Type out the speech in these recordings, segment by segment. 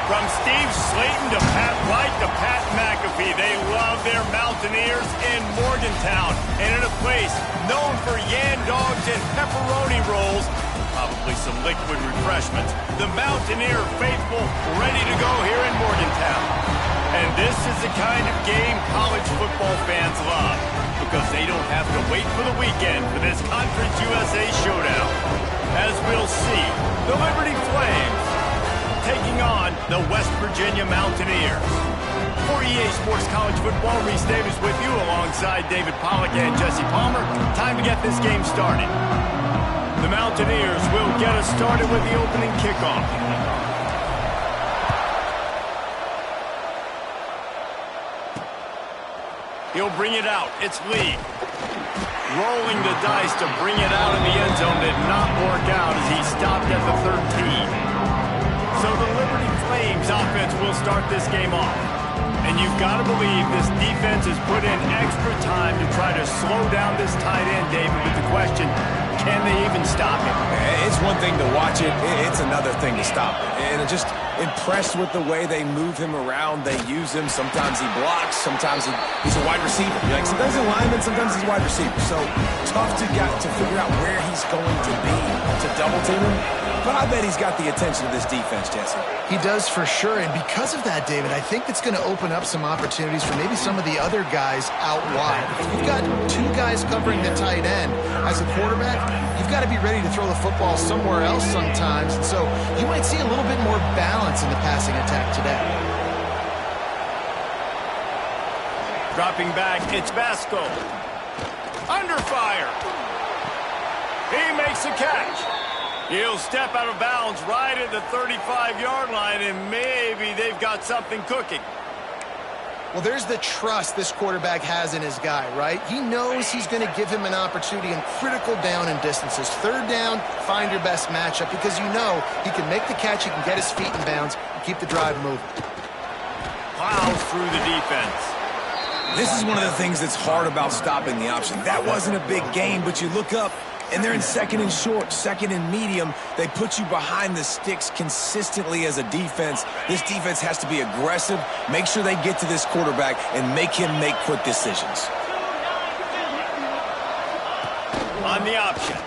From Steve Slayton to Pat White to Pat McAfee, they love their Mountaineers in Morgantown. And in a place known for yan dogs and pepperoni rolls, probably some liquid refreshments, the Mountaineer faithful ready to go here in Morgantown. And this is the kind of game college football fans love, because they don't have to wait for the weekend for this Conference USA showdown. As we'll see, the Liberty Flames taking on the West Virginia Mountaineers. For EA Sports College Football, Reese Davis with you alongside David Pollack and Jesse Palmer. Time to get this game started. The Mountaineers will get us started with the opening kickoff. He'll bring it out. It's Lee. Rolling the dice to bring it out in the end zone did not work out as he stopped at the 13. So the Liberty Flames offense will start this game off. And you've got to believe this defense has put in extra time to try to slow down this tight end, David, with the question, can they even stop him? It's one thing to watch it. It's another thing to stop it. And I'm just impressed with the way they move him around. They use him. Sometimes he blocks. Sometimes he's a wide receiver. Like sometimes he's a lineman. Sometimes he's a wide receiver. So tough to figure out where he's going to be to double team him. But I bet he's got the attention of this defense, Jesse. He does for sure, and because of that, David, I think it's going to open up some opportunities for maybe some of the other guys out wide. If you've got two guys covering the tight end as a quarterback, you've got to be ready to throw the football somewhere else sometimes, and so you might see a little bit more balance in the passing attack today. Dropping back, it's Vasco. Under fire. He makes a catch. He'll step out of bounds right at the 35-yard line, and maybe they've got something cooking. Well, there's the trust this quarterback has in his guy, right? He knows he's going to give him an opportunity in critical down and distances. Third down, find your best matchup, because you know he can make the catch, he can get his feet in bounds, and keep the drive moving. Plows through the defense. This is one of the things that's hard about stopping the option. That wasn't a big gain, but you look up, and they're in second and short, second and medium. They put you behind the sticks consistently as a defense. This defense has to be aggressive, make sure they get to this quarterback, and make him make quick decisions. On the option.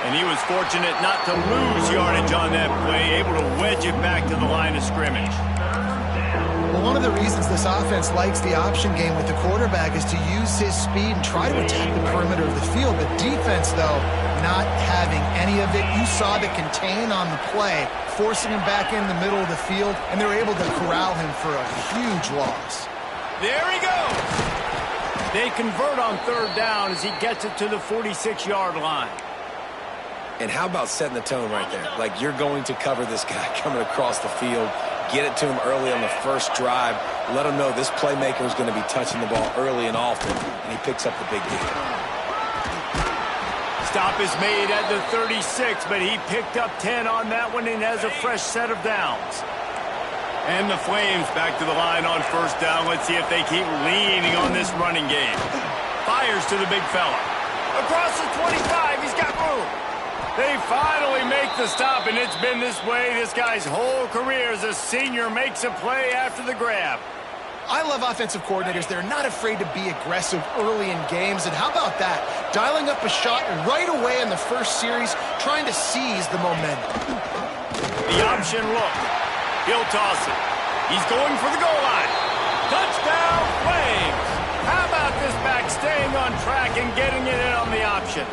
And he was fortunate not to lose yardage on that play, able to wedge it back to the line of scrimmage. Well, one of the reasons this offense likes the option game with the quarterback is to use his speed and try to attack the perimeter of the field. The defense, though, not having any of it. You saw the contain on the play, forcing him back in the middle of the field, and they were able to corral him for a huge loss. There he goes. They convert on third down as he gets it to the 46-yard line. And how about setting the tone right there? Like, you're going to cover this guy coming across the field. Get it to him early on the first drive. Let him know this playmaker is going to be touching the ball early and often, and he picks up the big deal. Stop is made at the 36, but he picked up 10 on that one and has a fresh set of downs. And the Flames back to the line on first down. Let's see if they keep leaning on this running game. Fires to the big fella. Across the 25, he's got room. They finally make the stop, and it's been this way this guy's whole career as a senior makes a play after the grab. I love offensive coordinators. They're not afraid to be aggressive early in games. And how about that? Dialing up a shot right away in the first series, trying to seize the momentum. The option look. He'll toss it. He's going for the goal line. Touchdown, Flames! How about this back staying on track and getting it in on the option?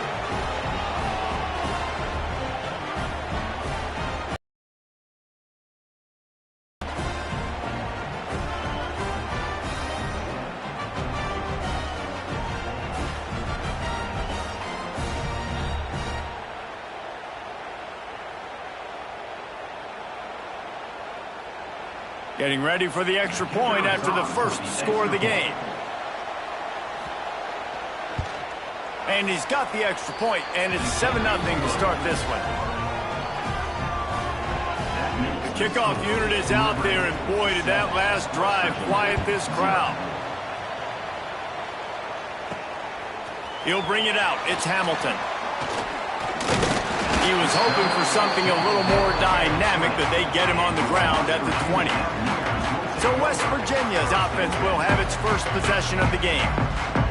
Getting ready for the extra point after the first score of the game. And he's got the extra point, and it's 7-0 to start this one. The kickoff unit is out there, and boy, did that last drive quiet this crowd. He'll bring it out. It's Hamilton. He was hoping for something a little more dynamic, but they get him on the ground at the 20. So West Virginia's offense will have its first possession of the game.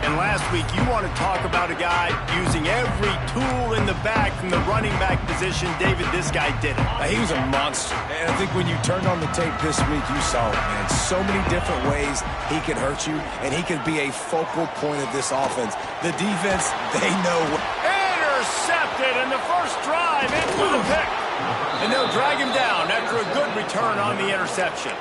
And last week, you want to talk about a guy using every tool in the bag from the running back position. David, this guy did it. He was a monster. And I think when you turned on the tape this week, you saw it, man. So many different ways he could hurt you, and he could be a focal point of this offense. The defense, they know. Intercepted in the first drive in for the pick. And they'll drag him down after a good return on the interception.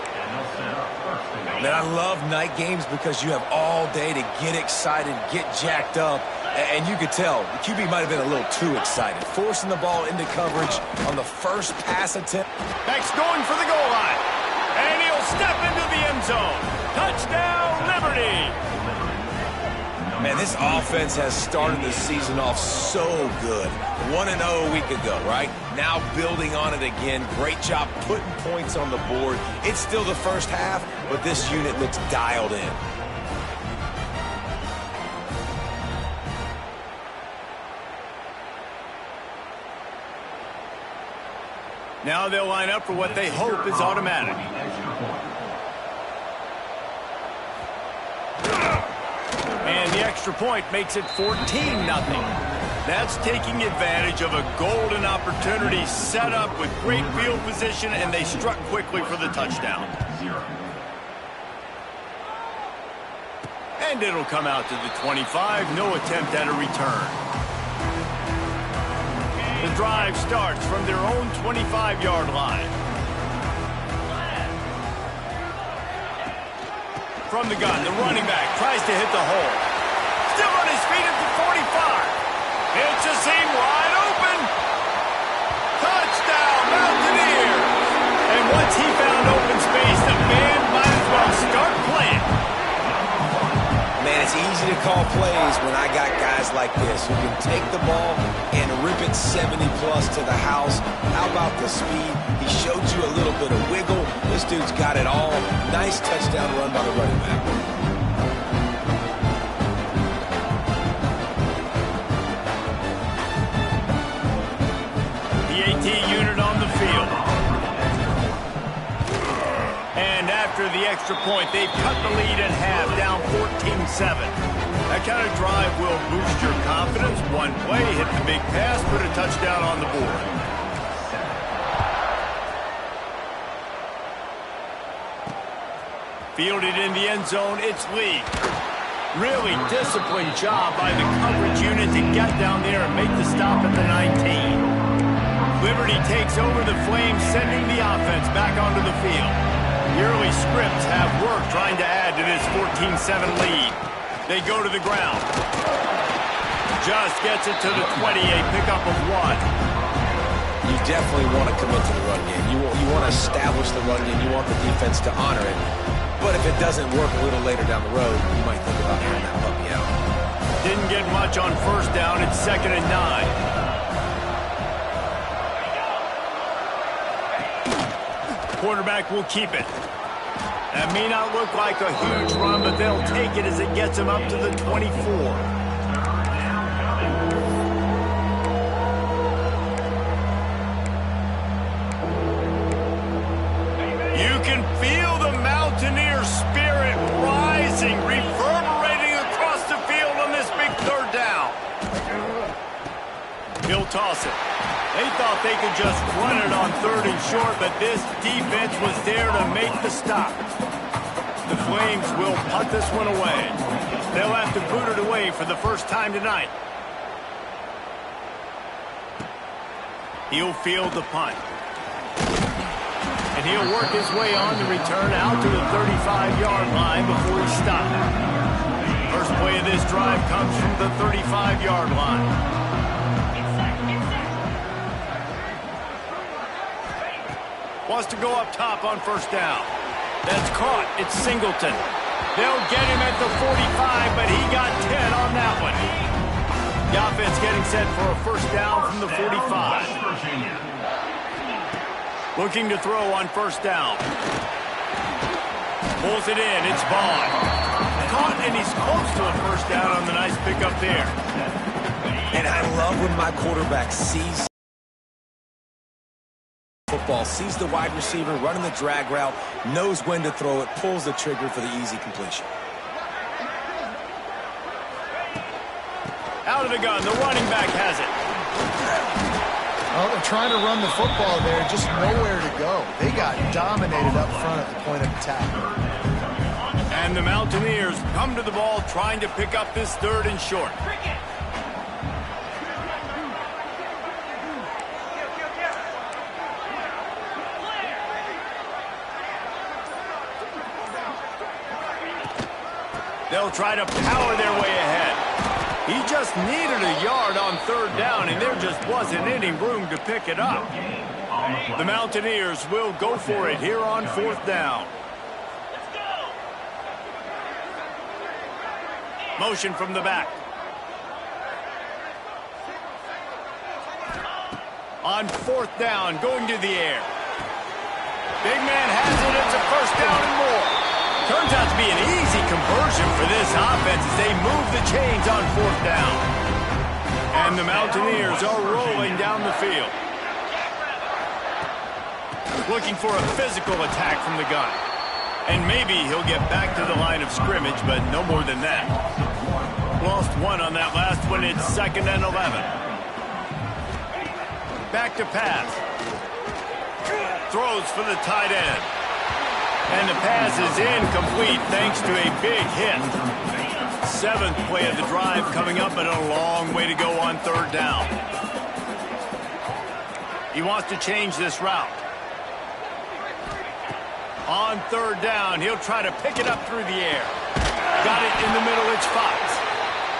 Man, I love night games because you have all day to get excited, get jacked up, and you could tell the QB might have been a little too excited, forcing the ball into coverage on the first pass attempt. Beck's going for the goal line, and he'll step into the end zone. Touchdown, Liberty! Man, this offense has started the season off so good. 1-0 a week ago, right? Now building on it again. Great job putting points on the board. It's still the first half, but this unit looks dialed in. Now they'll line up for what they hope is automatic. And the extra point makes it 14-0. That's taking advantage of a golden opportunity set up with great field position, and they struck quickly for the touchdown. And it'll come out to the 25. No attempt at a return. The drive starts from their own 25-yard line. From the gun, the running back tries to hit the hole. Still on his feet at the 45. It's a seam wide open. Touchdown, Mountaineers. And once he found open space, the band might as well start playing. Man, it's easy to call plays when I got guys like this who can take the ball and rip it 70-plus to the house. How about the speed? He showed you a little bit of wiggle. This dude's got it all. Nice touchdown run by the running back. The AT unit on the field. And after the extra point, they've cut the lead in half, down 14-7. That kind of drive will boost your confidence. One play, hit the big pass, put a touchdown on the board. Fielded in the end zone, it's Lee. Really disciplined job by the coverage unit to get down there and make the stop at the 19. Liberty takes over the Flames, sending the offense back onto the field. The early scripts have work trying to add to this 14-7 lead. They go to the ground. Just gets it to the 20, a pickup of 1. You definitely want to commit to the run game. You want to establish the run game. You want the defense to honor it. But if it doesn't work a little later down the road, you might think about airing that puppy out. Didn't get much on first down. It's 2nd and 9. Quarterback will keep it. That may not look like a huge run, but they'll take it as it gets him up to the 24. You can feel the Mountaineer spirit rising, reverberating across the field on this big third down. He'll toss it. They thought they could just run it on 3rd and short, but this defense was there to make the stop. The Flames will punt this one away. They'll have to boot it away for the first time tonight. He'll field the punt. And he'll work his way on the return out to the 35-yard line before he's stopped. First play of this drive comes from the 35-yard line. Wants to go up top on first down. That's caught. It's Singleton. They'll get him at the 45, but he got 10 on that one. The offense getting set for a first down from the 45. Looking to throw on first down. Pulls it in. It's Vaughn. Caught, and he's close to a first down on the nice pickup there. And I love when my quarterback sees football, sees the wide receiver running the drag route, knows when to throw it, pulls the trigger for the easy completion. Out of the gun, the running back has it. Well, they're trying to run the football there, just nowhere to go. They got dominated up front at the point of attack. And the Mountaineers come to the ball trying to pick up this 3rd and short. They'll try to power their way ahead. He just needed a yard on 3rd down, and there just wasn't any room to pick it up. The Mountaineers will go for it here on 4th down. Motion from the back. On 4th down, going to the air. Big man has it. It's a 1st down and more. Turns out to be an easy conversion for this offense as they move the chains on 4th down. And the Mountaineers are rolling down the field. Looking for a physical attack from the gun. And maybe he'll get back to the line of scrimmage, but no more than that. Lost 1 on that last one. It's 2nd and 11. Back to pass. Throws for the tight end. And the pass is incomplete thanks to a big hit. 7th play of the drive coming up, and a long way to go on 3rd down. He wants to change this route. On 3rd down, he'll try to pick it up through the air. Got it in the middle, it's Fox.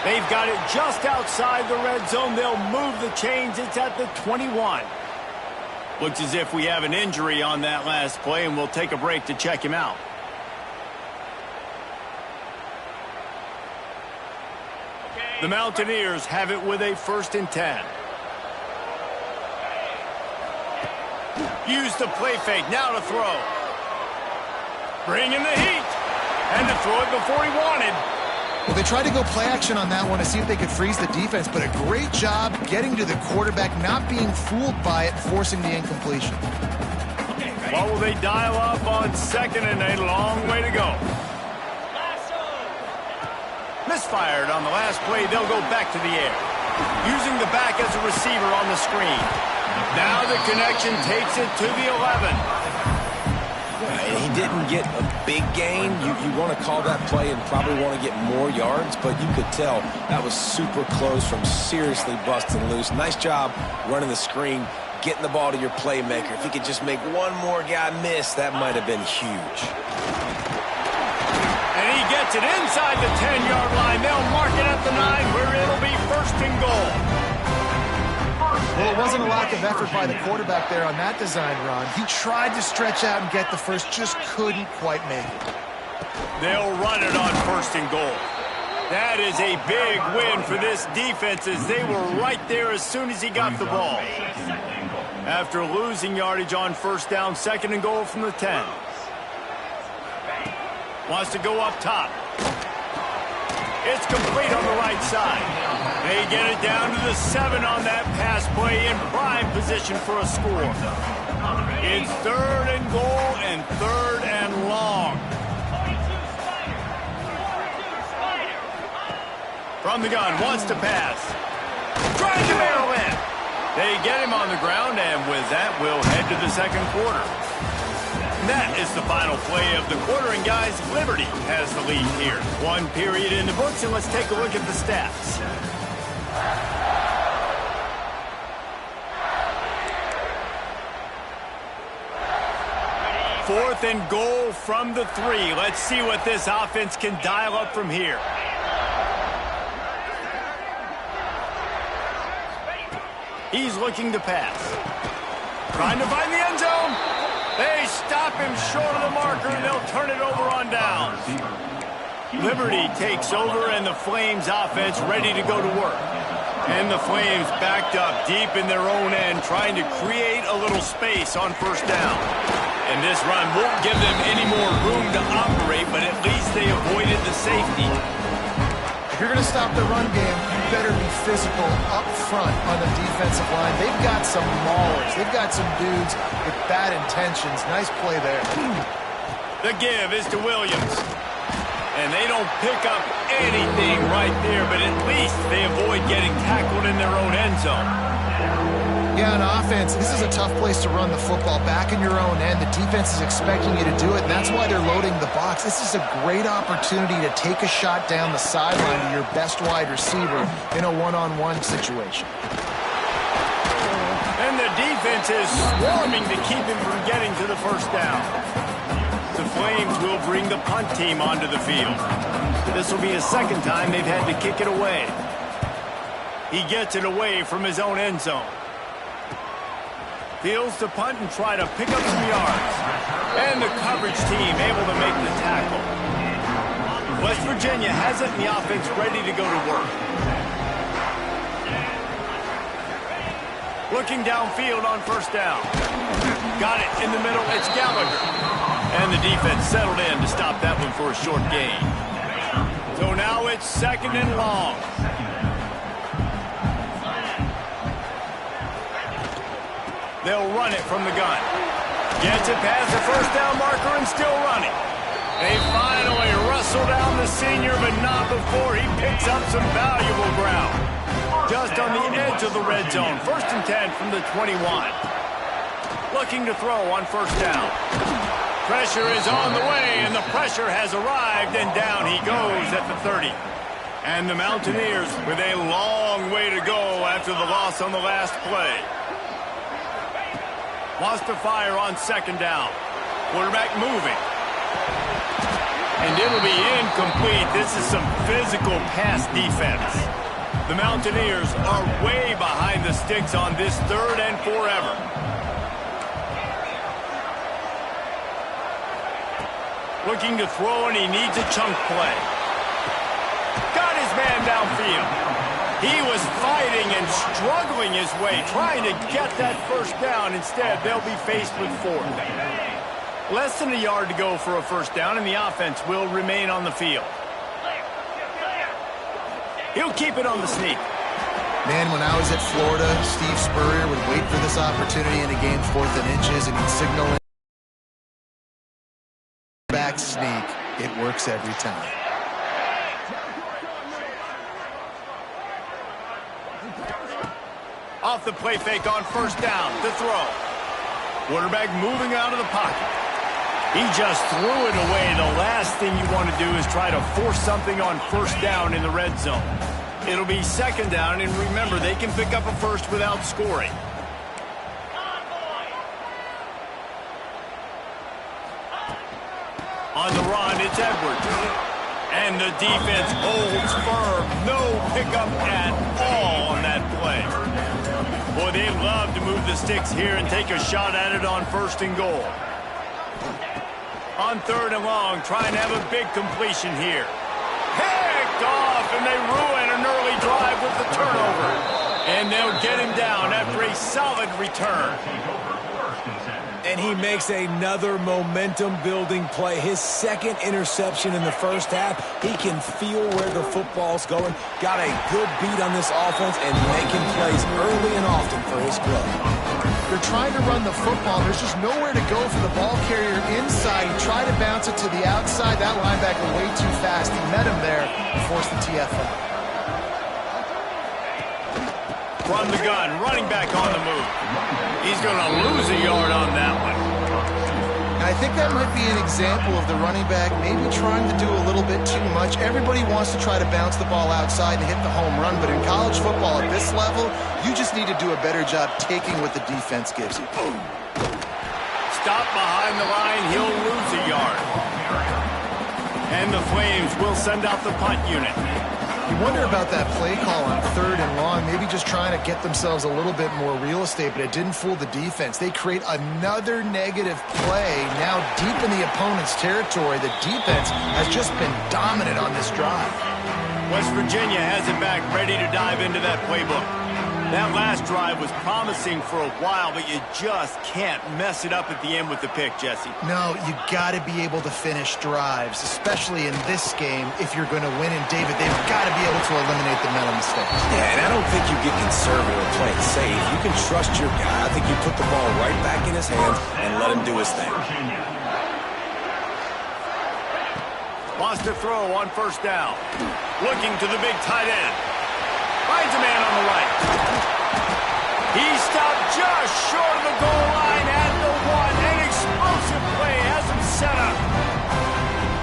They've got it just outside the red zone. They'll move the chains. It's at the 21. Looks as if we have an injury on that last play, and we'll take a break to check him out. The Mountaineers have it with a 1st and 10. Use the play fake, now to throw. Bring in the heat, and to throw it before he wanted. Well, they tried to go play action on that one to see if they could freeze the defense, but a great job getting to the quarterback, not being fooled by it, forcing the incompletion. What will they dial up on 2nd and a long way to go? Misfired on the last play. They'll go back to the air. Using the back as a receiver on the screen. Now the connection takes it to the 11. He didn't get a big gain. You want to call that play and probably want to get more yards, but you could tell that was super close from seriously busting loose. Nice job running the screen, getting the ball to your playmaker. If he could just make one more guy miss, that might have been huge. And he gets it inside the 10-yard line. They'll mark it at the 9 where it'll be 1st and goal. Well, it wasn't a lack of effort by the quarterback there on that design run. He tried to stretch out and get the first, just couldn't quite make it. They'll run it on 1st and goal. That is a big win for this defense as they were right there as soon as he got the ball. After losing yardage on 1st down, 2nd and goal from the 10. Wants to go up top. It's complete on the right side. They get it down to the 7 on that pass play in prime position for a score. It's 3rd and goal and 3rd and long. From the gun, wants to pass. Trying to barrel in. They get him on the ground, and with that, we'll head to the 2nd quarter. That is the final play of the quarter, and guys, Liberty has the lead here. 1 period in the books, and let's take a look at the stats. Fourth and goal from the 3. Let's see what this offense can dial up from here. He's looking to pass. Trying to find the end zone. They stop him short of the marker, and they'll turn it over on downs. Liberty takes over, and the Flames offense ready to go to work. And the Flames backed up deep in their own end, trying to create a little space on 1st down. And this run won't give them any more room to operate, but at least they avoided the safety. you're going to stop the run game, you better be physical up front on the defensive line. They've got some maulers. They've got some dudes with bad intentions. Nice play there. The give is to Williams. And they don't pick up anything right there, but at least they avoid getting tackled in their own end zone. Yeah, on offense, this is a tough place to run the football. Back in your own end, the defense is expecting you to do it, and that's why they're loading the box. This is a great opportunity to take a shot down the sideline to your best wide receiver in a one-on-one situation. And the defense is swarming to keep him from getting to the first down. The Flames will bring the punt team onto the field. This will be a second time they've had to kick it away. He gets it away from his own end zone. Fields to punt and try to pick up some yards. And the coverage team able to make the tackle. West Virginia has it in the offense ready to go to work. Looking downfield on first down. Got it in the middle. It's Gallagher. And the defense settled in to stop that one for a short gain. So now it's second and long. They'll run it from the gun. Gets it past the first down marker and still running. They finally wrestle down the senior, but not before he picks up some valuable ground. Just on the edge of the red zone. First and 10 from the 21. Looking to throw on first down. Pressure is on the way, and the pressure has arrived, and down he goes at the 30. And the Mountaineers with a long way to go after the loss on the last play. Wants to fire on second down. Quarterback moving. And it'll be incomplete. This is some physical pass defense. The Mountaineers are way behind the sticks on this third and forever. Looking to throw, and he needs a chunk play. Got his man downfield. He was fighting and struggling his way, trying to get that first down. Instead, they'll be faced with fourth. Less than a yard to go for a first down, and the offense will remain on the field. He'll keep it on the sneak. Man, when I was at Florida, Steve Spurrier would wait for this opportunity in a game 4th and inches, and he'd signal back sneak. It works every time. Off the play fake on first down to throw. Quarterback moving out of the pocket. He just threw it away. The last thing you want to do is try to force something on first down in the red zone. It'll be second down, and remember, they can pick up a first without scoring. On the run, it's Edwards. And the defense holds firm. No pickup at all on that play. Boy, they love to move the sticks here and take a shot at it on first and goal. On third and long, trying to have a big completion here. Picked off, and they ruin an early drive with the turnover. And they'll get him down after a solid return. And he makes another momentum-building play. His second interception in the first half. He can feel where the football's going. Got a good beat on this offense and making plays early and often for his club. They're trying to run the football. There's just nowhere to go for the ball carrier inside. He tried to bounce it to the outside. That linebacker way too fast. He met him there and forced the TFL. From the gun, running back on the move. He's going to lose a yard on that one. And I think that might be an example of the running back maybe trying to do a little bit too much. Everybody wants to try to bounce the ball outside and hit the home run, but in college football at this level, you just need to do a better job taking what the defense gives you. Stop behind the line, he'll lose a yard. And the Flames will send out the punt unit. You wonder about that play call on third and long, maybe just trying to get themselves a little bit more real estate, but it didn't fool the defense. They create another negative play now deep in the opponent's territory. The defense has just been dominant on this drive. West Virginia has it back, ready to dive into that playbook. That last drive was promising for a while, but you just can't mess it up at the end with the pick, Jesse. No, you got to be able to finish drives, especially in this game if you're going to win. And, David, they've got to be able to eliminate the mental mistakes. Yeah, and I don't think you get conservative or play it safe. You can trust your guy. I think you put the ball right back in his hands and let him do his thing. Lost a throw on first down. Looking to the big tight end. Finds a man on the right. He stopped just short of the goal line at the one. An explosive play has him set up.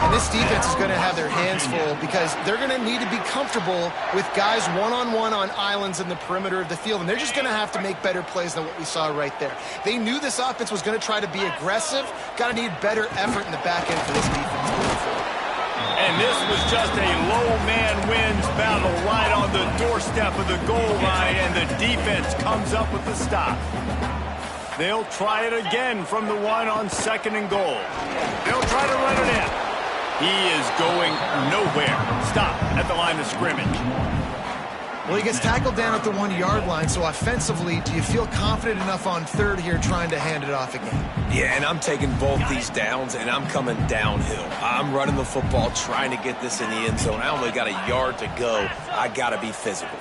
And this defense is going to have their hands full because they're going to need to be comfortable with guys one-on-one on islands in the perimeter of the field. And they're just going to have to make better plays than what we saw right there. They knew this offense was going to try to be aggressive. Got to need better effort in the back end for this defense moving forward. And this was just a low man wins battle right on the doorstep of the goal line, and the defense comes up with the stop. They'll try it again from the one on second and goal. They'll try to run it in. He is going nowhere. Stop at the line of scrimmage. Well, he gets tackled down at the 1-yard line, so offensively, do you feel confident enough on third here trying to hand it off again? Yeah, and I'm taking both these downs, and I'm coming downhill. I'm running the football, trying to get this in the end zone. I only got a yard to go. I got to be physical.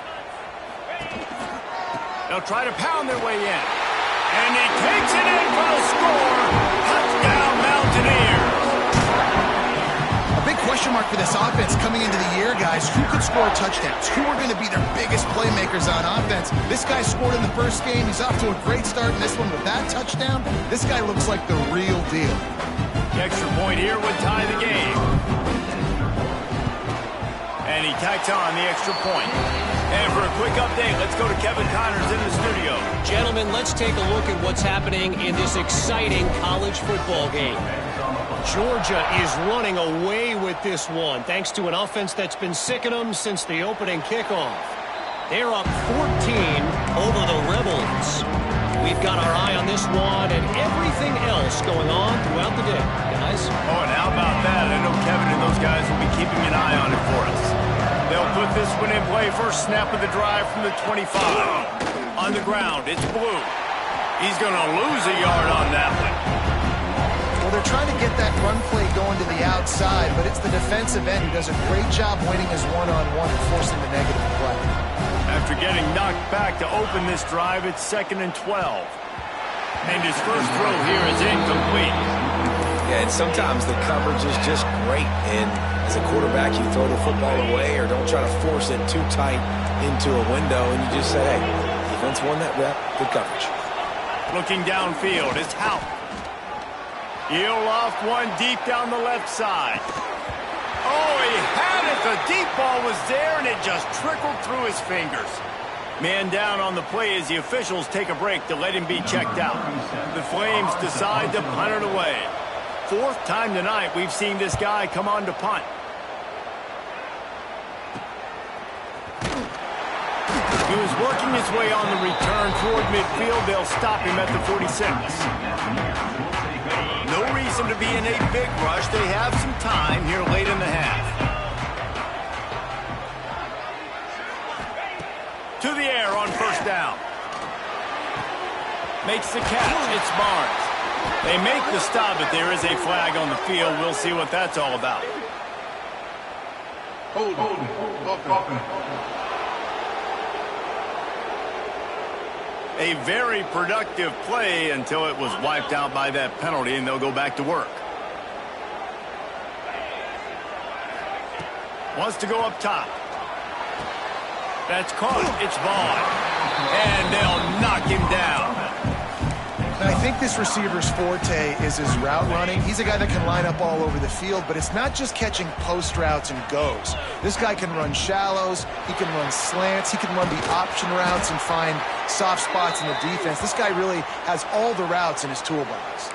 They'll try to pound their way in. And he takes it in for the score. Touchdown, Mountaineers. A big question mark for this offense coming into the year, guys. Who could score touchdowns? Who are going to be their biggest playmakers on offense? This guy scored in the first game. He's off to a great start in this one with that touchdown. This guy looks like the real deal. The extra point here would tie the game. And he tacks on the extra point. And for a quick update, let's go to Kevin Connors in the studio. Gentlemen, let's take a look at what's happening in this exciting college football game. Georgia is running away with this one, thanks to an offense that's been sicking them since the opening kickoff. They're up 14 over the Rebels. We've got our eye on this one and everything else going on throughout the day, guys. Oh, and how about that? I know Kevin and those guys will be keeping an eye on it for us. They'll put this one in play. First snap of the drive from the 25. On the ground, it's Blue. He's going to lose a yard on that one. Well, they're trying to get that run play going to the outside, but it's the defensive end who does a great job winning his one-on-one and forcing the negative play. After getting knocked back to open this drive, it's 2nd and 12. And his first throw here is incomplete. Yeah, and sometimes the coverage is just great. And as a quarterback, you throw the football away or don't try to force it too tight into a window, and you just say, hey, defense won that rep, good coverage. Looking downfield, it's Houck. He'll off one deep down the left side. Oh, he had it. The deep ball was there, and it just trickled through his fingers. Man down on the play as the officials take a break to let him be checked out. The Flames decide to punt it away. 4th time tonight we've seen this guy come on to punt. He was working his way on the return toward midfield. They'll stop him at the 46. No reason to be in a big rush. They have some time here late in the half. To the air on first down. Makes the catch. It's Barnes. They make the stop, but there is a flag on the field. We'll see what that's all about. A very productive play until it was wiped out by that penalty, and they'll go back to work. Wants to go up top. That's caught. It's Vaughn. And they'll knock him down. And I think this receiver's forte is his route running. He's a guy that can line up all over the field, but it's not just catching post routes and goes. This guy can run shallows, he can run slants, he can run the option routes and find soft spots in the defense. This guy really has all the routes in his toolbox.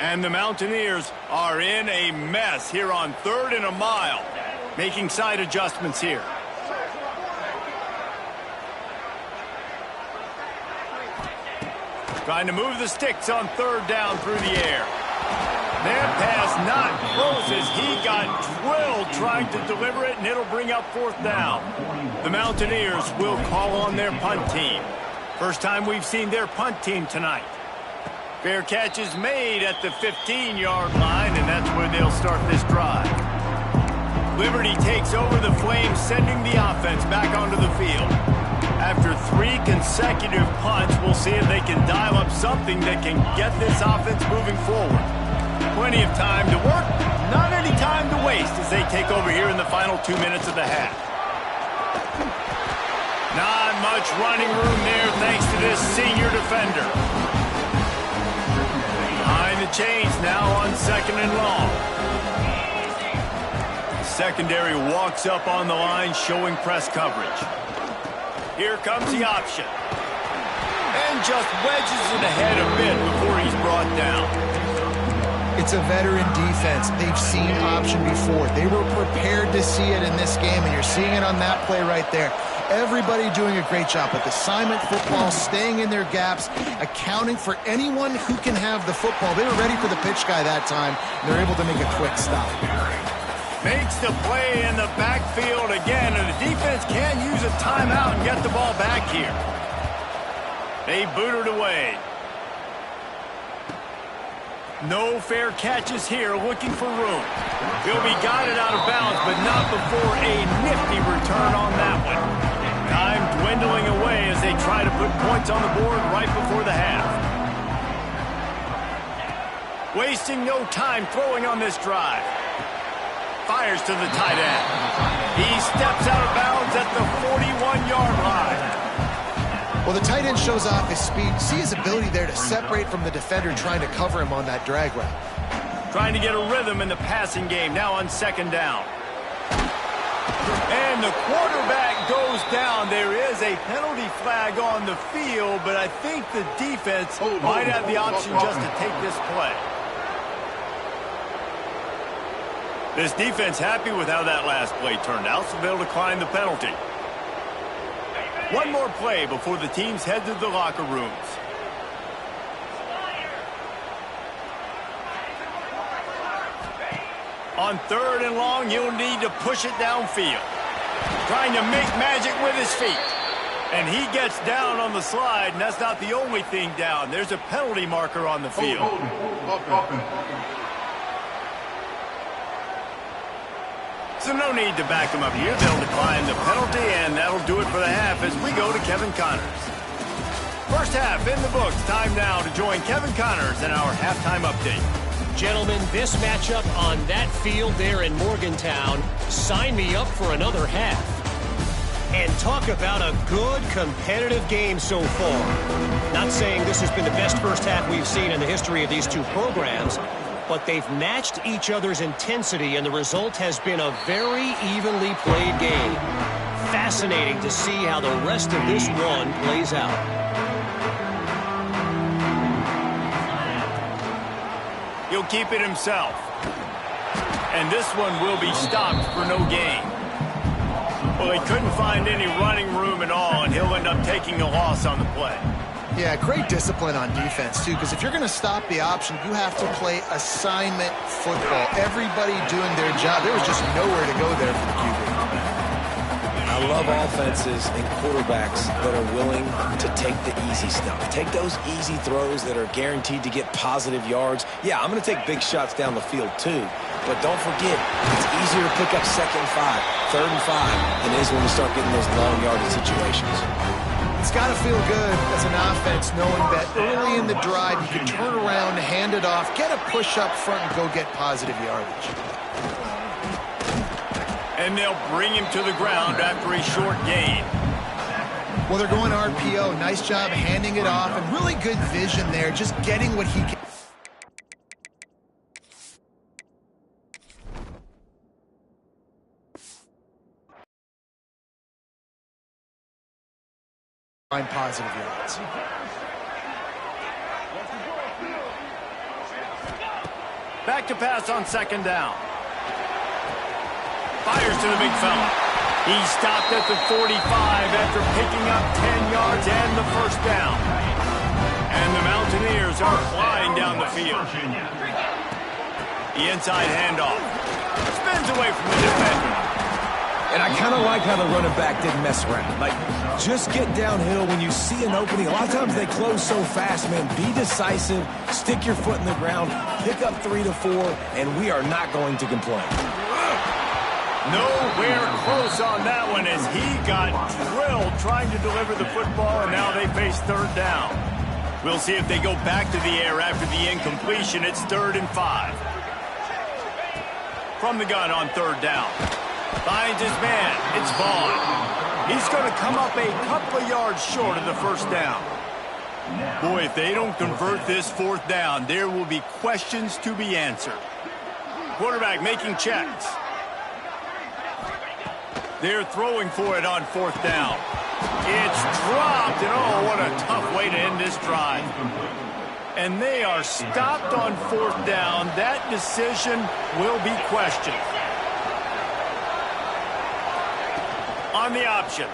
And the Mountaineers are in a mess here on 3rd and a mile. Making side adjustments here. Trying to move the sticks on 3rd down through the air. That pass not close as he got drilled trying to deliver it, and it'll bring up 4th down. The Mountaineers will call on their punt team. First time we've seen their punt team tonight. Fair catch is made at the 15-yard line, and that's where they'll start this drive. Liberty takes over the Flames, sending the offense back onto the field. After 3 consecutive punts, we'll see if they can dial up something that can get this offense moving forward. Plenty of time to work, not any time to waste as they take over here in the final 2 minutes of the half. Not much running room there thanks to this senior defender. Behind the chains now on 2nd and long. Secondary walks up on the line, showing press coverage. Here comes the option. And just wedges it ahead a bit before he's brought down. It's a veteran defense. They've seen option before. They were prepared to see it in this game, and you're seeing it on that play right there. Everybody doing a great job with assignment football, staying in their gaps, accounting for anyone who can have the football. They were ready for the pitch guy that time, and they're able to make a quick stop. Makes the play in the backfield again, and the defense can use a timeout and get the ball back here. They boot it away. No fair catches here, looking for room. He'll be guided out of bounds, but not before a nifty return on that one. Time dwindling away as they try to put points on the board right before the half. Wasting no time throwing on this drive. Fires to the tight end. He steps out of bounds at the 41-yard line. Well, the tight end shows off his speed. See his ability there to separate from the defender trying to cover him on that drag route. Trying to get a rhythm in the passing game now on 2nd down. And the quarterback goes down. There is a penalty flag on the field, but I think the defense might have the option just to take this play. This defense happy with how that last play turned out, so they'll decline the penalty. One more play before the teams head to the locker rooms. On 3rd and long, he'll need to push it downfield. Trying to make magic with his feet. And he gets down on the slide, and that's not the only thing down. There's a penalty marker on the field. So no need to back them up here. They'll decline the penalty, and that'll do it for the half as we go to Kevin Connors. First half in the books. Time now to join Kevin Connors in our halftime update. Gentlemen, this matchup on that field there in Morgantown, sign me up for another half. And talk about a good competitive game so far. Not saying this has been the best first half we've seen in the history of these two programs, but they've matched each other's intensity, and the result has been a very evenly played game. Fascinating to see how the rest of this one plays out. He'll keep it himself. And this one will be stopped for no gain. Well, he couldn't find any running room at all, and he'll end up taking a loss on the play. Yeah, great discipline on defense, too, because if you're going to stop the option, you have to play assignment football. Everybody doing their job. There was just nowhere to go there for the QB. I love offenses and quarterbacks that are willing to take the easy stuff. Take those easy throws that are guaranteed to get positive yards. Yeah, I'm going to take big shots down the field, too. But don't forget, it's easier to pick up 2nd and 5, 3rd and 5 than it is when we start getting those long yardage situations. It's got to feel good as an offense knowing that early in the drive you can turn around, hand it off, get a push up front, and go get positive yardage. And they'll bring him to the ground after a short gain. Well, they're going RPO. Nice job handing it off, and really good vision there, just getting what he can. Find positive yards. Back to pass on 2nd down. Fires to the big fella. He stopped at the 45 after picking up 10 yards and the first down. And the Mountaineers are flying down the field. The inside handoff. Spins away from the defender. And I kind of like how the running back didn't mess around. Like, just get downhill when you see an opening. A lot of times they close so fast, man. Be decisive, stick your foot in the ground, pick up 3 to 4, and we are not going to complain. Nowhere close on that one as he got drilled trying to deliver the football, and now they face third down. We'll see if they go back to the air after the incompletion. It's 3rd and 5. From the gun on 3rd down. Finds his man. It's Vaughn. He's going to come up a couple of yards short of the first down. Boy, if they don't convert this 4th down, there will be questions to be answered. Quarterback making checks. They're throwing for it on 4th down. It's dropped, and oh, what a tough way to end this drive. And they are stopped on 4th down. That decision will be questioned. On the option.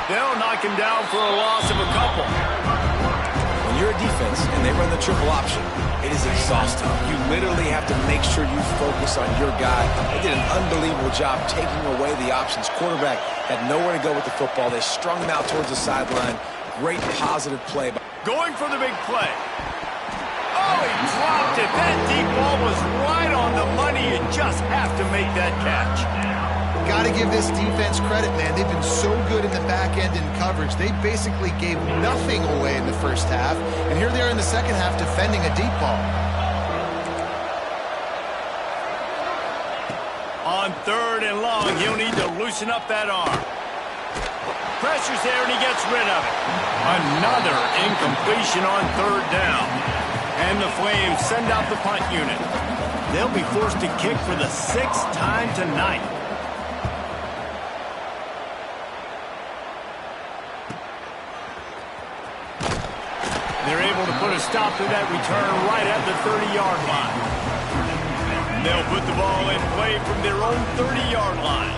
They'll knock him down for a loss of a couple. When you're a defense and they run the triple option, it is exhausting. You literally have to make sure you focus on your guy. They did an unbelievable job taking away the options. Quarterback had nowhere to go with the football. They strung him out towards the sideline. Great positive play. Going for the big play. Oh, he dropped it. That deep ball was right on the money. You just have to make that catch. Got to give this defense credit, man. They've been so good in the back end in coverage. They basically gave nothing away in the first half, and here they are in the second half defending a deep ball. On 3rd and long, he'll need to loosen up that arm. Pressure's there, and he gets rid of it. Another incompletion on 3rd down. And the Flames send out the punt unit. They'll be forced to kick for the 6th time tonight. They're able to put a stop to that return right at the 30-yard line. They'll put the ball in play from their own 30-yard line.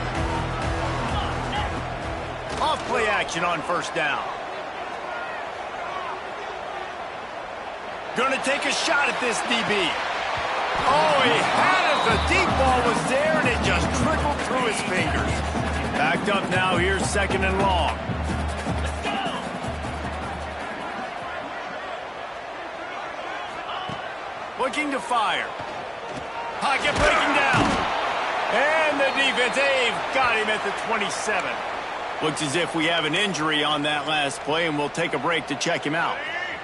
Off play action on 1st down. Gonna take a shot at this DB. Oh, he had it. The deep ball was there, and it just trickled through his fingers. Backed up now. Here's 2nd and long. Looking to fire. Pocket breaking down. And the defense, they've got him at the 27. Looks as if we have an injury on that last play, and we'll take a break to check him out.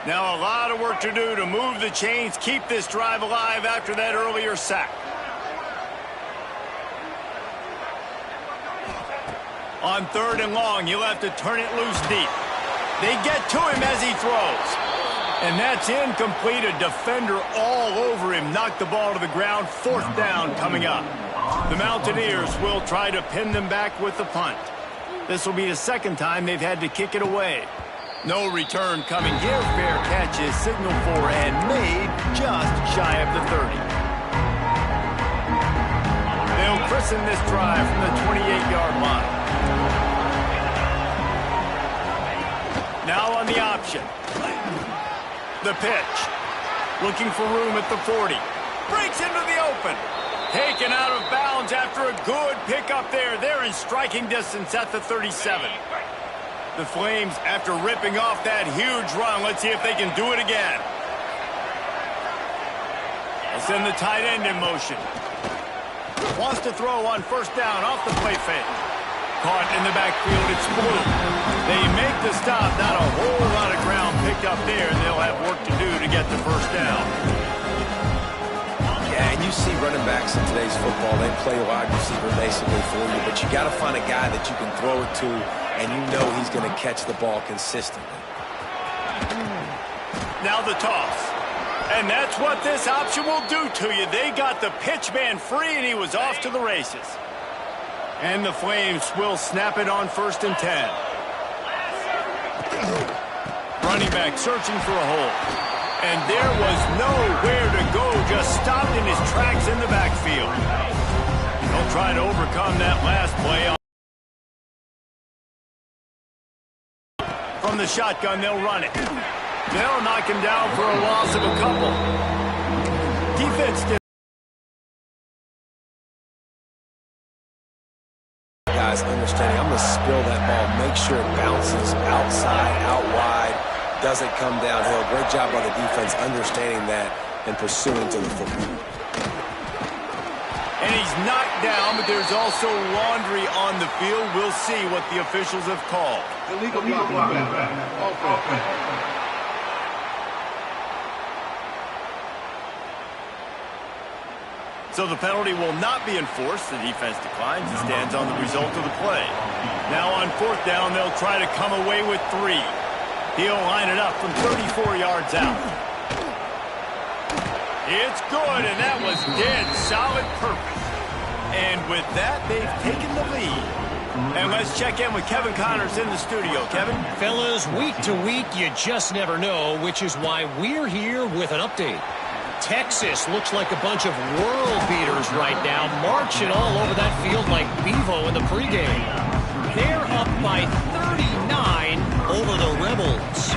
Now a lot of work to do to move the chains, keep this drive alive after that earlier sack. On 3rd and long, he'll have to turn it loose deep. They get to him as he throws. And that's incomplete. A defender all over him. Knocked the ball to the ground. 4th down coming up. The Mountaineers will try to pin them back with the punt. This will be the 2nd time they've had to kick it away. No return coming here. Fair catch is signaled for and made just shy of the 30. They'll christen this drive from the 28-yard line. Now on the option. The pitch. Looking for room at the 40. Breaks into the open. Taken out of bounds after a good pickup there. They're in striking distance at the 37. The Flames, after ripping off that huge run, let's see if they can do it again. They'll send the tight end in motion. Wants to throw on 1st down off the play fake. Caught in the backfield, it's Blue. They make the stop, not a whole lot of ground picked up there, and they'll have work to do to get the 1st down. Yeah, and you see running backs in today's football, they play wide receiver basically for you, but you got to find a guy that you can throw it to, and you know he's going to catch the ball consistently. Now the toss. And that's what this option will do to you. They got the pitch man free, and he was off to the races. And the Flames will snap it on 1st and 10. Running back searching for a hole. And there was nowhere to go, just stopped in his tracks in the backfield. They'll try to overcome that last play. From the shotgun, they'll run it. They'll knock him down for a loss of a couple. Defense guys understanding, I'm going to spill that ball, make sure it bounces outside, out wide, doesn't come downhill. Great job by the defense understanding that and pursuing to the football. And he's knocked down, but there's also laundry on the field. We'll see what the officials have called. Illegal blocking. Offense. So the penalty will not be enforced. The defense declines and stands on the result of the play. Now on fourth down, they'll try to come away with 3. He'll line it up from 34 yards out. It's good, and that was dead solid perfect. And with that, they've taken the lead. And let's check in with Kevin Connors in the studio. Kevin? Fellas, week to week, you just never know, which is why we're here with an update. Texas looks like a bunch of world beaters right now, marching all over that field like Bevo in the pregame. They're up by 39 over the Rebels.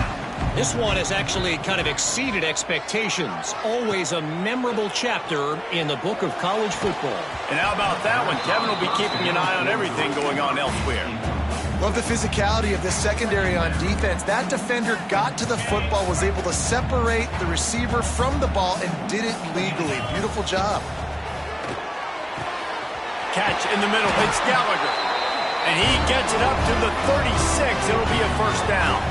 This one has actually kind of exceeded expectations. Always a memorable chapter in the book of college football. And how about that one? Kevin will be keeping an eye on everything going on elsewhere. Love the physicality of this secondary on defense. That defender got to the football, was able to separate the receiver from the ball, and did it legally. Beautiful job. Catch in the middle. It's Gallagher. And he gets it up to the 36. It'll be a first down.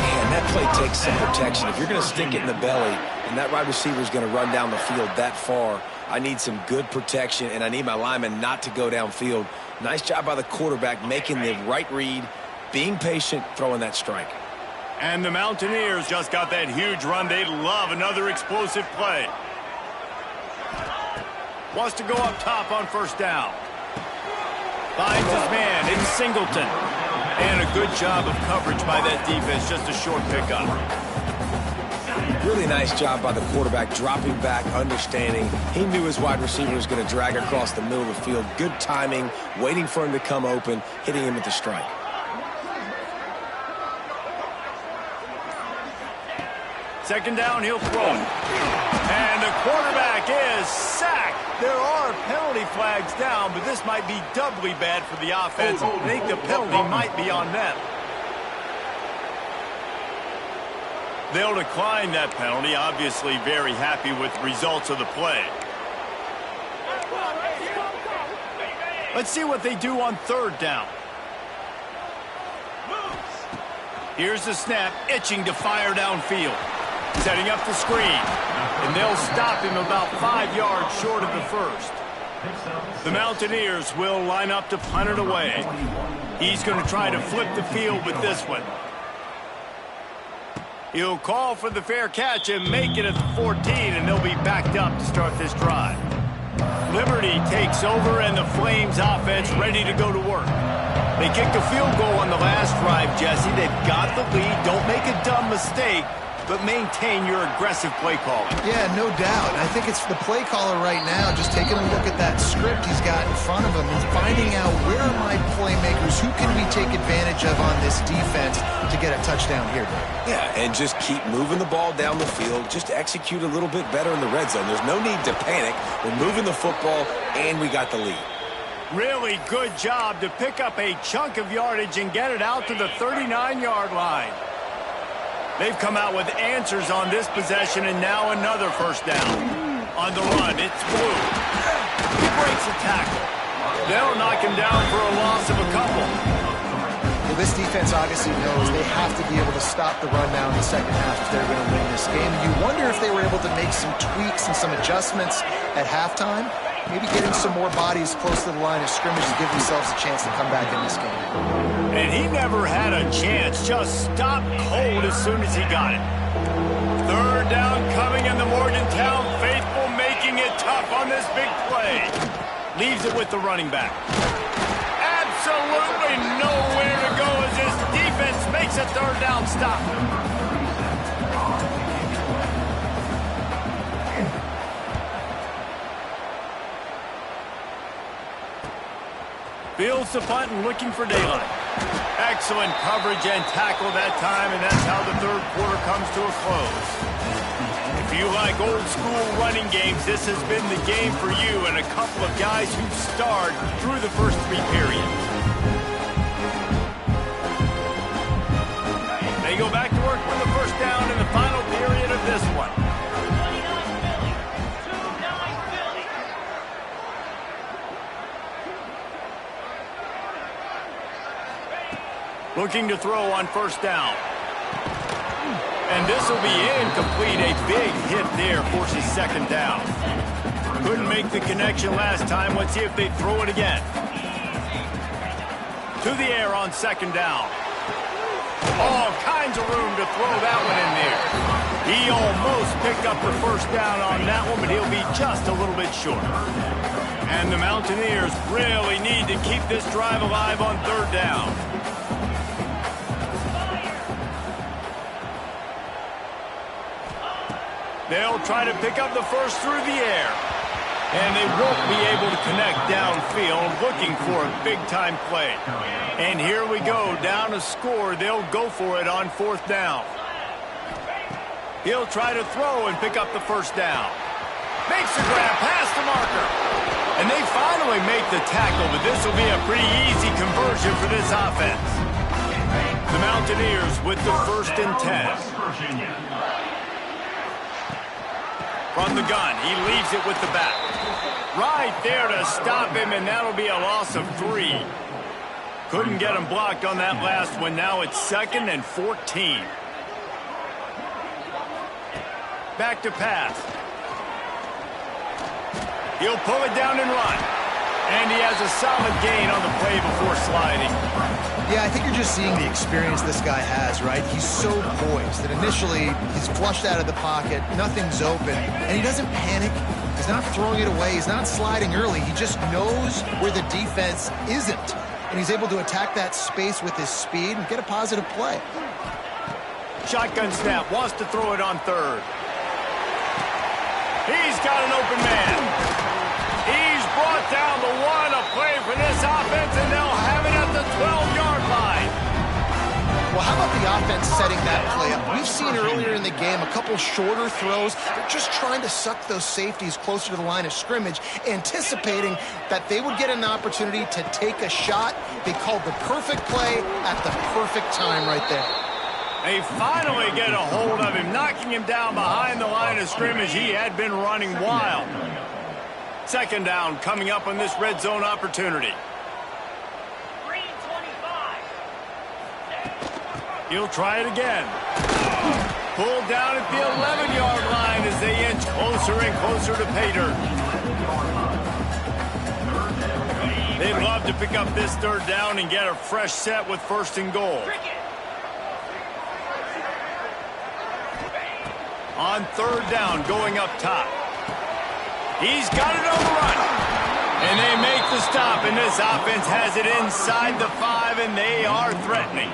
Man, that play takes some protection. If you're going to stick it in the belly and that wide receiver is going to run down the field that far, I need some good protection, and I need my lineman not to go downfield. Nice job by the quarterback making the right read, being patient, throwing that strike. And the Mountaineers just got that huge run. They love another explosive play. Wants to go up top on first down. Finds his man in Singleton. And a good job of coverage by that defense. Just a short pickup. Really nice job by the quarterback, dropping back, understanding. He knew his wide receiver was going to drag across the middle of the field. Good timing, waiting for him to come open, hitting him with the strike. Second down, he'll throw it. And the quarterback is sacked. There are penalty flags down, but this might be doubly bad for the offense. I think the penalty might be on them. They'll decline that penalty, obviously very happy with the results of the play. Let's see what they do on third down. Here's the snap, itching to fire downfield. Setting up the screen. And they'll stop him about 5 yards short of the first. The Mountaineers will line up to punt it away. He's going to try to flip the field with this one. He'll call for the fair catch and make it at the 14, and they'll be backed up to start this drive. Liberty takes over, and the Flames offense ready to go to work. They kicked a field goal on the last drive, Jesse. They've got the lead. Don't make a dumb mistake, but maintain your aggressive play calling. Yeah, no doubt. I think it's the play caller right now just taking a look at that script he's got in front of him and finding out where are my playmakers, who can we take advantage of on this defense to get a touchdown here, Dave. Yeah, and just keep moving the ball down the field. Just execute a little bit better in the red zone. There's no need to panic. We're moving the football, and we got the lead. Really good job to pick up a chunk of yardage and get it out to the 39-yard line. They've come out with answers on this possession, and now another first down. On the run, it's Blue. He breaks a tackle. They'll knock him down for a loss of a couple. Well, this defense obviously knows they have to be able to stop the run now in the second half if they're going to win this game. And you wonder if they were able to make some tweaks and some adjustments at halftime. Maybe getting some more bodies close to the line of scrimmage to give themselves a chance to come back in this game. And he never had a chance. Just stopped cold as soon as he got it. Third down coming, in the Morgantown faithful making it tough on this big play. Leaves it with the running back. Absolutely nowhere to go as this defense makes a third down stop. Fields the punt and looking for daylight. Excellent coverage and tackle that time, and that's how the third quarter comes to a close. If you like old school running games, this has been the game for you and a couple of guys who starred through the first 3 periods. They go back to work for the first down in the final period of this one. Looking to throw on first down. And this will be incomplete. A big hit there forces second down. Couldn't make the connection last time. Let's see if they throw it again. To the air on second down. All kinds of room to throw that one in there. He almost picked up the first down on that one, but he'll be just a little bit short. And the Mountaineers really need to keep this drive alive on third down. They'll try to pick up the first through the air. And they won't be able to connect downfield, looking for a big-time play. And here we go, down a score. They'll go for it on fourth down. He'll try to throw and pick up the first down. Makes the grab past the marker. And they finally make the tackle, but this will be a pretty easy conversion for this offense. The Mountaineers with the 1st and 10. From the gun, he leaves it with the back. Right there to stop him, and that'll be a loss of 3. Couldn't get him blocked on that last one. Now it's 2nd and 14. Back to pass. He'll pull it down and run. And he has a solid gain on the play before sliding. Yeah, I think you're just seeing the experience this guy has, right? He's so poised that initially he's flushed out of the pocket, nothing's open, and he doesn't panic. He's not throwing it away. He's not sliding early. He just knows where the defense isn't, and he's able to attack that space with his speed and get a positive play. Shotgun snap, wants to throw it on third. He's got an open man. He's brought down the one, a play for this offense, and they'll have it at the 12-yard line. Well, how about the offense setting that play up? We've seen earlier in the game a couple shorter throws. They're just trying to suck those safeties closer to the line of scrimmage, anticipating that they would get an opportunity to take a shot. They called the perfect play at the perfect time right there. They finally get a hold of him, knocking him down behind the line of scrimmage. He had been running wild. Second down coming up on this red zone opportunity. He'll try it again. Pulled down at the 11-yard line as they inch closer and closer to pay dirt. They'd love to pick up this third down and get a fresh set with 1st and goal. On third down, going up top. He's got it on the run. And they make the stop, and this offense has it inside the 5, and they are threatening.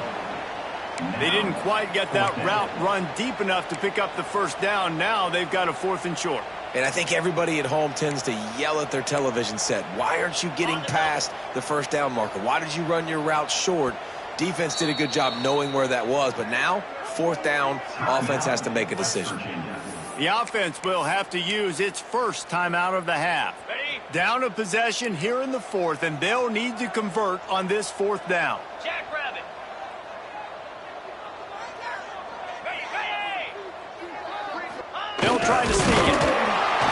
They didn't quite get that route run deep enough to pick up the first down. Now they've got a 4th and short. And I think everybody at home tends to yell at their television set. Why aren't you getting past the first down marker? Why did you run your route short? Defense did a good job knowing where that was, but now, 4th down, offense has to make a decision. The offense will have to use its first timeout of the half. Down a possession here in the 4th, and they'll need to convert on this 4th down. Jackrabbit. They'll try to sneak it.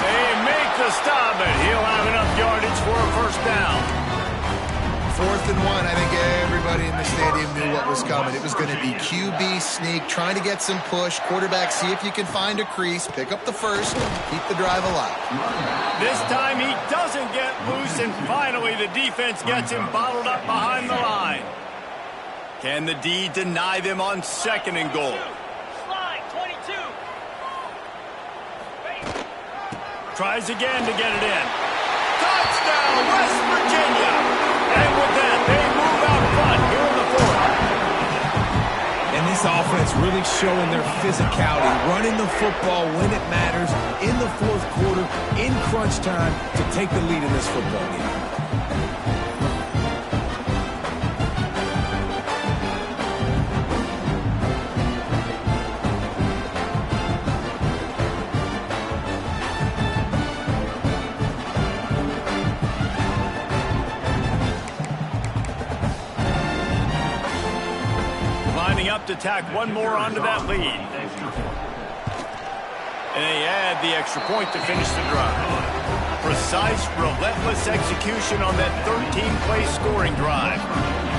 They make the stop, but he'll have enough yardage for a first down. 4th and 1, I think everybody in the stadium knew what was coming. It was going to be QB sneak, trying to get some push. Quarterback, see if you can find a crease, pick up the first, keep the drive alive. This time he doesn't get loose, and finally the defense gets him bottled up behind the line. Can the D deny them on 2nd and goal? Slide, 22. Tries again to get it in. Touchdown, West Virginia! And with that, they move out front here in the 4th. And this offense really showing their physicality, running the football when it matters, in the 4th quarter, in crunch time, to take the lead in this football game. to tack one more onto that lead. And they add the extra point to finish the drive. Precise, relentless execution on that 13-play scoring drive.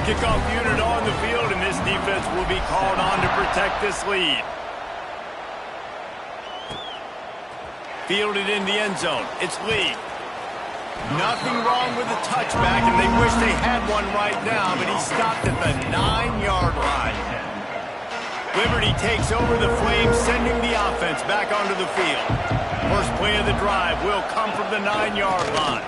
Kickoff unit on the field, and this defense will be called on to protect this lead. Fielded in the end zone. It's Lee. Nothing wrong with the touchback, and they wish they had one right now, but he stopped at the 9-yard line. Liberty takes over the Flames, sending the offense back onto the field. First play of the drive will come from the 9-yard line.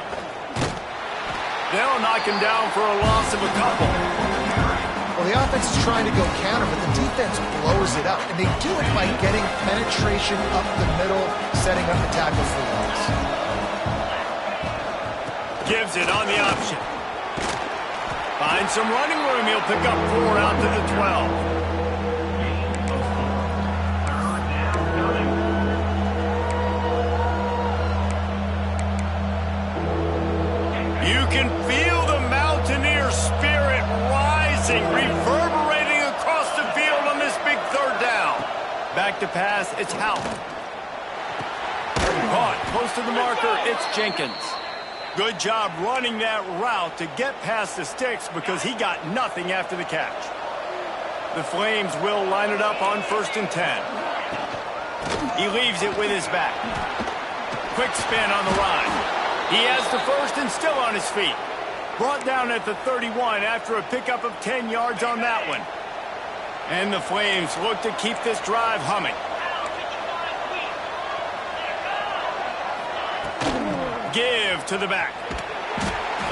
They'll knock him down for a loss of a couple. Well, the offense is trying to go counter, but the defense blows it up, and they do it by getting penetration up the middle, setting up the tackle for loss. Gives it on the option. Finds some running room. He'll pick up 4 out to the 12. You can feel the Mountaineer spirit rising, reverberating across the field on this big third down. Back to pass, it's Howell. Caught close to the marker, it's Jenkins. Good job running that route to get past the sticks because he got nothing after the catch. The Flames will line it up on 1st and 10. He leaves it with his back. Quick spin on the ride. He has the first and still on his feet. Brought down at the 31 after a pickup of 10 yards on that one. And the Flames look to keep this drive humming. Give to the back.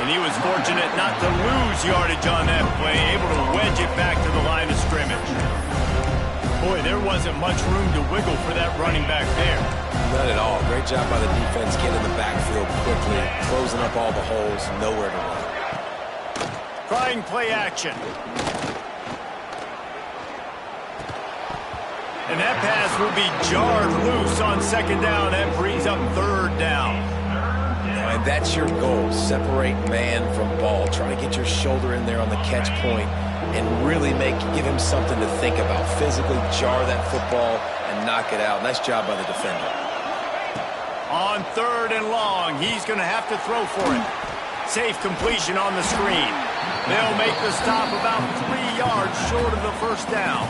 And he was fortunate not to lose yardage on that play, able to wedge it back to the line of scrimmage. Boy, there wasn't much room to wiggle for that running back there. Not at all. Great job by the defense getting in the backfield quickly, closing up all the holes, nowhere to run. Trying play action. And that pass will be jarred loose on 2nd down. That brings up 3rd down. And that's your goal. Separate man from ball. Try to get your shoulder in there on the catch point and really give him something to think about. Physically jar that football and knock it out. Nice job by the defender. On 3rd and long, he's going to have to throw for it. Safe completion on the screen. They'll make the stop about 3 yards short of the 1st down.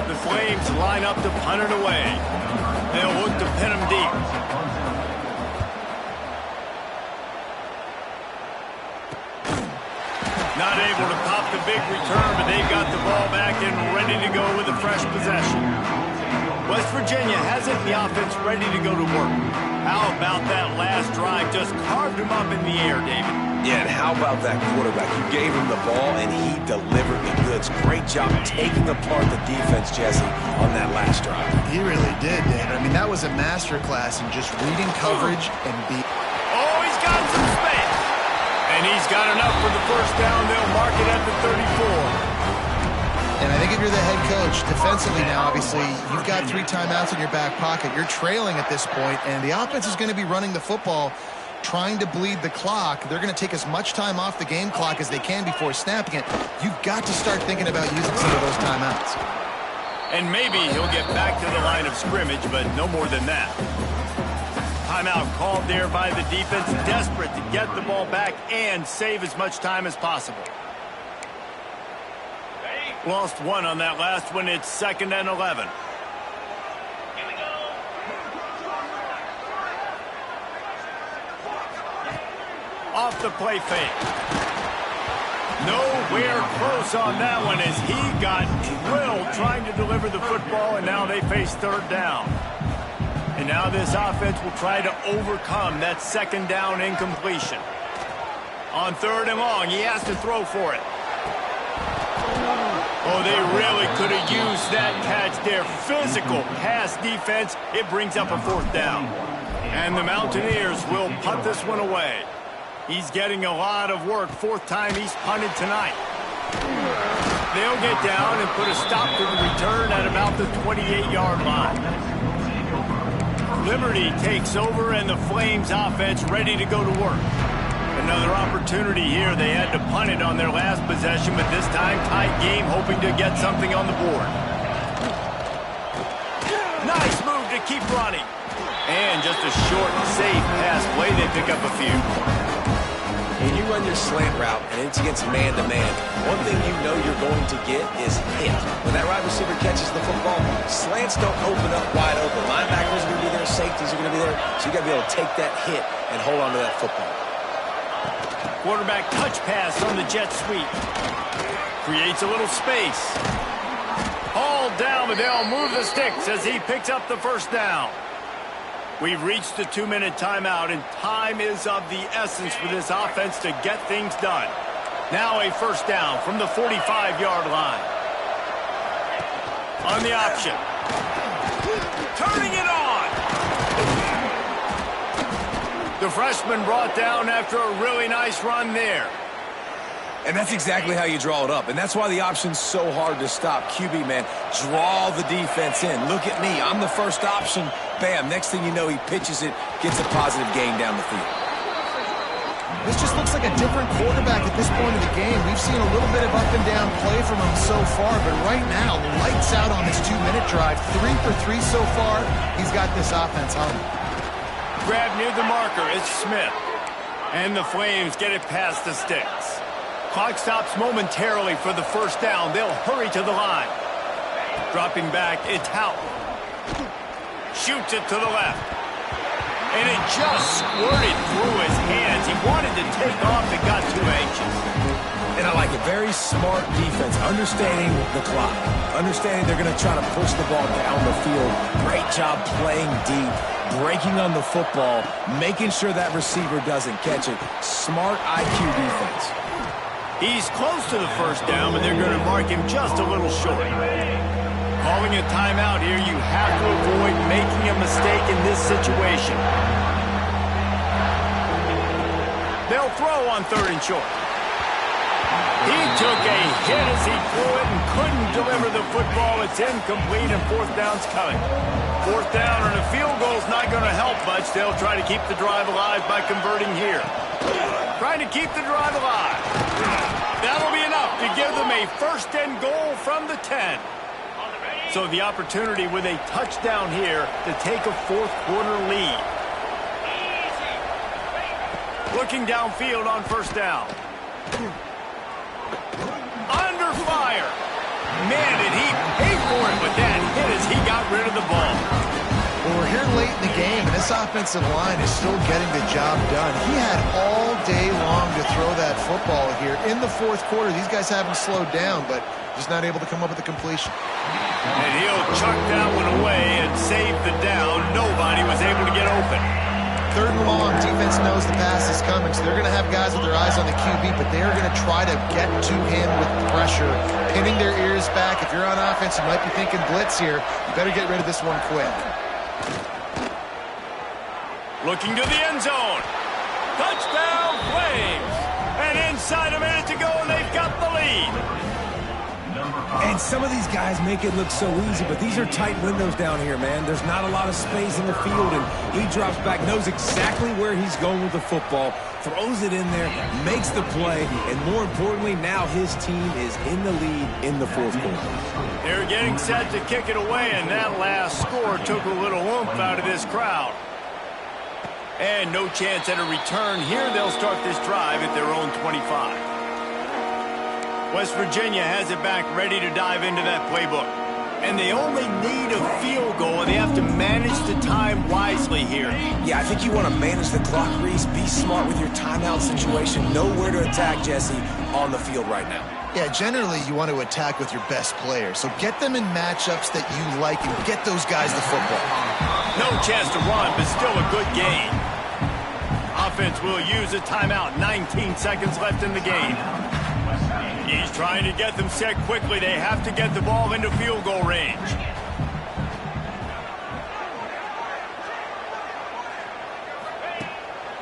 The Flames line up to punt it away. They'll look to pin him deep. Not able to pop the big return, but they've got the ball back and ready to go with a fresh possession. West Virginia hasn't the offense ready to go to work. How about that last drive? Just carved him up in the air, David. Yeah, and how about that quarterback? You gave him the ball, and he delivered the goods. Great job taking apart the defense, Jesse, on that last drive. He really did, David. I mean, that was a masterclass in just reading coverage and Oh, he's got some space. And he's got enough for the 1st down. They'll mark it at the 34. And I think if you're the head coach, defensively now, obviously, you've got 3 timeouts in your back pocket. You're trailing at this point, and the offense is going to be running the football, trying to bleed the clock. They're going to take as much time off the game clock as they can before snapping it. You've got to start thinking about using some of those timeouts. And maybe he'll get back to the line of scrimmage, but no more than that. Timeout called there by the defense, desperate to get the ball back and save as much time as possible. Lost 1 on that last one. It's 2nd and 11. Here we go. Off the play fake. Nowhere close on that one as he got drilled trying to deliver the football, and now they face 3rd down. And now this offense will try to overcome that 2nd down incompletion. On 3rd and long, he has to throw for it. Oh, they really could have used that catch there. Physical pass defense. It brings up a 4th down. And the Mountaineers will punt this one away. He's getting a lot of work. 4th time he's punted tonight. They'll get down and put a stop to the return at about the 28-yard line. Liberty takes over and the Flames offense ready to go to work. Another opportunity here. They had to punt it on their last possession, but this time tight game, hoping to get something on the board. Nice move to keep running. And just a short, safe pass play. They pick up a few. When you run your slant route and it's against man-to-man, one thing you know you're going to get is hit. When that wide receiver catches the football, slants don't open up wide open. Linebackers are going to be there, safeties are going to be there, so you got to be able to take that hit and hold on to that football. Quarterback touch pass on the jet sweep. Creates a little space. Hauled down, but they'll move the sticks as he picks up the first down. We've reached the 2-minute timeout, and time is of the essence for this offense to get things done. Now a first down from the 45-yard line. On the option. Turning it on. The freshman brought down after a really nice run there. And that's exactly how you draw it up. And that's why the option's so hard to stop. QB, man, draw the defense in. Look at me. I'm the first option. Bam. Next thing you know, he pitches it, gets a positive gain down the field. This just looks like a different quarterback at this point of the game. We've seen a little bit of up and down play from him so far, but right now, lights out on this 2-minute drive. 3 for 3 so far. He's got this offense hung. Grab near the marker. It's Smith. And the Flames get it past the sticks. Clock stops momentarily for the first down. They'll hurry to the line. Dropping back, it's Hout. Shoots it to the left. And it just squirted through his hands. He wanted to take off and got too anxious. And I like it. Very smart defense. Understanding the clock. Understanding they're going to try to push the ball down the field. Great job playing deep. Breaking on the football. Making sure that receiver doesn't catch it. Smart IQ defense. He's close to the first down, but they're going to mark him just a little short. Calling a timeout here, you have to avoid making a mistake in this situation. They'll throw on 3rd and short. He took a hit as he threw it and couldn't deliver the football. It's incomplete and 4th down's coming. 4th down and a field goal's not going to help much. They'll try to keep the drive alive by converting here. Trying to keep the drive alive. That'll be enough to give them a 1st and goal from the 10. So the opportunity with a touchdown here to take a 4th quarter lead. Looking downfield on 1st down. Under fire. Man, did he pay for it with that hit as he got rid of the ball. Well, we're here late in the game, and this offensive line is still getting the job done. He had all day long to throw that football here. In the 4th quarter, these guys haven't slowed down, but just not able to come up with a completion. And he'll chuck that one away and save the down. Nobody was able to get open. 3rd and long, defense knows the pass is coming, so they're going to have guys with their eyes on the QB, but they're going to try to get to him with pressure, pinning their ears back. If you're on offense, you might be thinking blitz here. You better get rid of this one quick. Looking to the end zone. Touchdown, Flames. And inside a minute to go, and they've got the lead. And some of these guys make it look so easy, but these are tight windows down here, man. There's not a lot of space in the field, and he drops back, knows exactly where he's going with the football, throws it in there, makes the play, and more importantly, now his team is in the lead in the 4th quarter. They're getting set to kick it away, and that last score took a little oomph out of this crowd. And no chance at a return here. They'll start this drive at their own 25. West Virginia has it back, ready to dive into that playbook. And they only need a field goal, and they have to manage the time wisely here. Yeah, I think you want to manage the clock, Reese. Be smart with your timeout situation. Know where to attack, Jesse, on the field right now. Yeah, generally you want to attack with your best players. So get them in matchups that you like and get those guys the football. No chance to run, but still a good gain. Offense will use a timeout. 19 seconds left in the game. He's trying to get them set quickly. They have to get the ball into field goal range.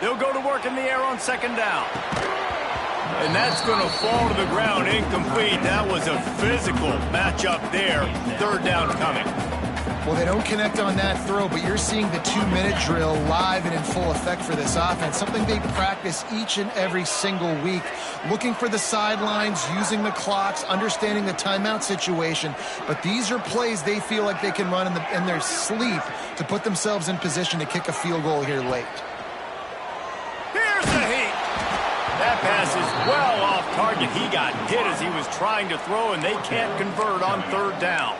They'll go to work in the air on 2nd down. And that's going to fall to the ground incomplete. That was a physical matchup there. 3rd down coming. Well, they don't connect on that throw, but you're seeing the 2-minute drill live and in full effect for this offense, something they practice each and every single week, looking for the sidelines, using the clocks, understanding the timeout situation. But these are plays they feel like they can run in their sleep to put themselves in position to kick a field goal here late. Here's the heat. That pass is well off target. He got hit as he was trying to throw, and they can't convert on third down.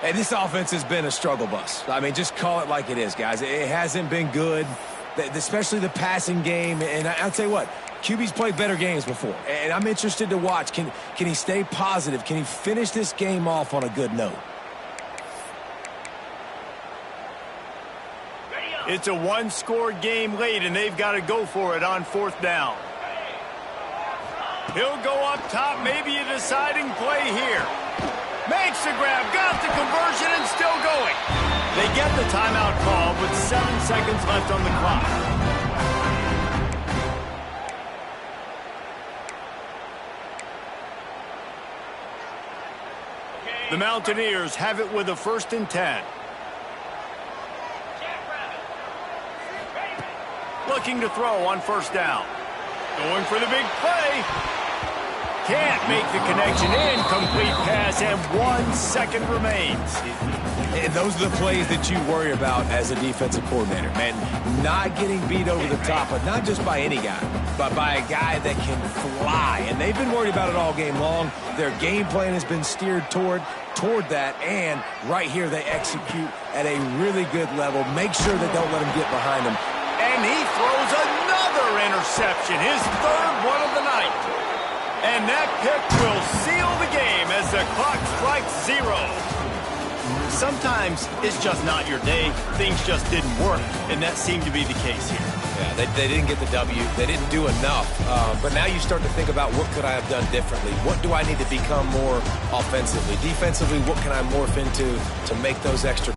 Hey, this offense has been a struggle bus. I mean, just call it like it is, guys. It hasn't been good, especially the passing game. And I'll tell you what, QB's played better games before. And I'm interested to watch. Can he stay positive? Can he finish this game off on a good note? It's a one-score game late, and they've got to go for it on fourth down. He'll go up top, maybe a deciding play here. Makes the grab, got the conversion, and still going. They get the timeout call with 7 seconds left on the clock. The Mountaineers have it with a 1st and 10. Looking to throw on first down. Going for the big play. Can't make the connection. Incomplete pass, and 1 second remains. And those are the plays that you worry about as a defensive coordinator, man. Not getting beat over the top, but not just by any guy, but by a guy that can fly. And they've been worried about it all game long. Their game plan has been steered toward that, and right here they execute at a really good level. Make sure they don't let them get behind them. And he throws another interception, his 3rd one of the night. And that pick will seal the game as the clock strikes 0. Sometimes it's just not your day. Things just didn't work, and that seemed to be the case here. Yeah, they didn't get the W. They didn't do enough. But now you start to think about, what could I have done differently? What do I need to become more offensively? Defensively, what can I morph into to make those extra